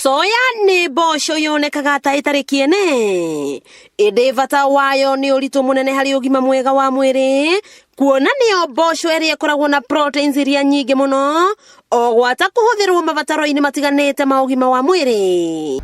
Soya ni mboco yonekaga ta itari kiene. Indi bata wayo ni uritu munene hari ugima mwega wa mwiri. Kuona niyo mboco iria ikoragwo na proteins iria nyingi muno, o gwata kuhuthirwo mabataro-ini matiganite ma ugima wa mwiri.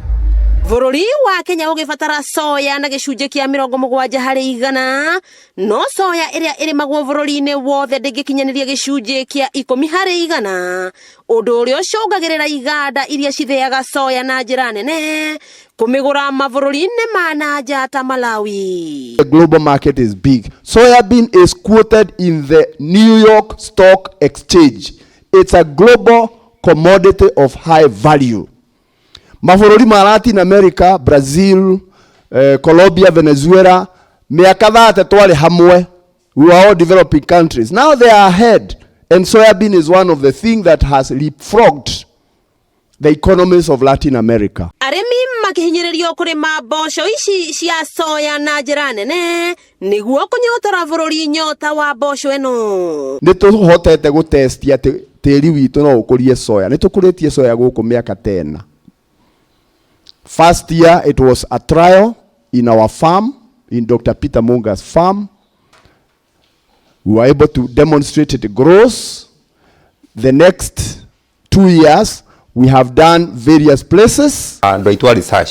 Bururi wa Kenya ugibatara soya na gicunje kia 70 hari 100, no soya iria irimagwo bururi-ini wothe ndingikinyaniria gicunje kia 10 hari 100. Undu uria ucungagirira iganda iria citheaga soya na njira nene kumigura mabururi-ini ma nanja ta Malawi. The global market is big. Soybean is quoted in the New York Stock Exchange. It's a global commodity of high value. Mabũrũri ma Latin America, Brazil, Colombia, Venezuela, miaka 30 twari hamwe. We were all developing countries. Now they are ahead. And soybean is one of the things that has leapfrogged the economies of Latin America. Arimi makihinyiririo kurima mboco ici cia soya na njira nene niguo kunyotera bururi nyota wa mboco eno. Nituhotete gutestia tiri witu no ukurie soya. Nitukuritie soya guku miaka 10. First year, it was a trial in our farm, in Dr. Peter Munga's farm. We were able to demonstrate it grows. The next 2 years, we have done various places. Ndo itwa research.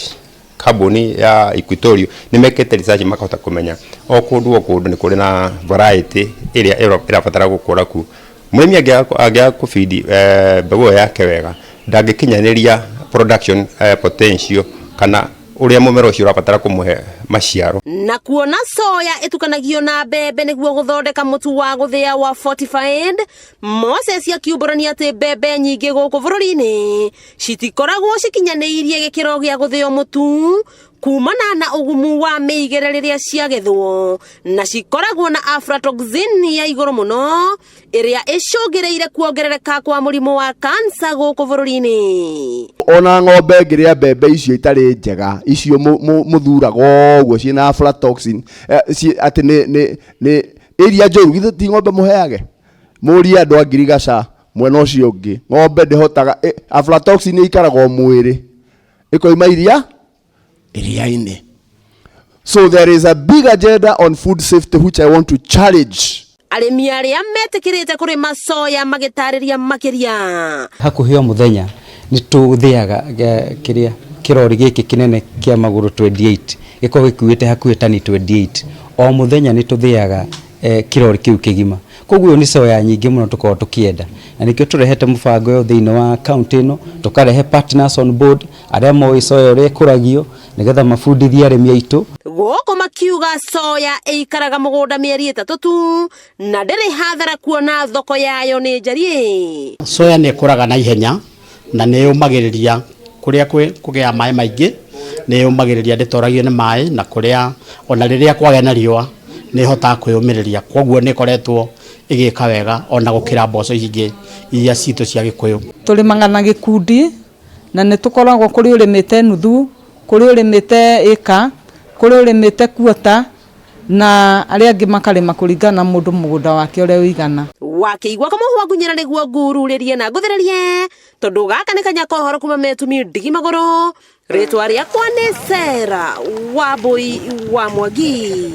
Kaboni ya Equatorio. Nimekete research makahota kumenya. Okundu ni kuri na variety iria irabatara gukura ku. Murimi agia kufidi mbegu yake wega. Ndagikinyaniria production potential kana uria mumero ucio urabatara kumuhe maciaro. Na kuona soya itukanagio na mbembe niguo guthondeka mutu wa guthia wa fortified, Moses akiuburania ati mbembe nyingi guku bururi-ini citikoragwo cikinyaniirie gikiro gia guthio mutu kumana na ugumu wa miigere riria ciagethwo, na cikoragwo na aflatoxin ya iguru muno iria icungireire kuongerereka kwa murimu wa kansa guku bururi-ini. Ona ng'ombe ngiria mbembe icio itari njega icio muthuraga ogwo ciina aflatoxin ati ni iria njoru githe ti ng'ombe muheage muri andu angirigaca mwena ucio ungi ng'ombe ndihotaga aflatoxin ikaraga mwiri ikoima iria-ini. So there is a big agenda on food safety which I want to challenge. Arimi aria metikirite kurima soya magitariria makiria. Hakuhio muthenya ni tuthiaga kiria kirori giki kinene kia maguru 28 giko gikuite hakuhi tani 28 o muthenya ni tuthiaga kirori kiu kigima. Koguo ni soya nyingi muno tukoo tukienda, na nikio turehete mubango yo thiini wa county ino tukarehe partners on board aria moi soya uri kuragio nigetha mabundithia arimi aitu. Guku makiuga soya ikaraga mugunda mieri 3 tu na ndiri hathara kuona thoko yayo ni njari. Soya ni ikuraga na ihenya na ni yumagiriria kuria kugia mai maingi, ni yumagiriria nditoragio ni mai, na kuria ona riria kwage na riua ni hota kwiyumiriria. Koguo ni koretwo igika wega ona gukira mboco ingi iria citu cia Gikuyu. Tulimaga na gikundi na ni tukoragwo kuri urimite nuthu, kuri urimite eka, kuri urimite kuota, na aria angi makarima kuringana mundu mugunda wake uria uigana. Wakiigwa kamuhwa ngunyira niguo ngururirie na nguthererie tondu gaka ni kanya kohoro kuma metumi ndigi maguru. Ritwa riakwa ni Sera Wambui wa Mwangi.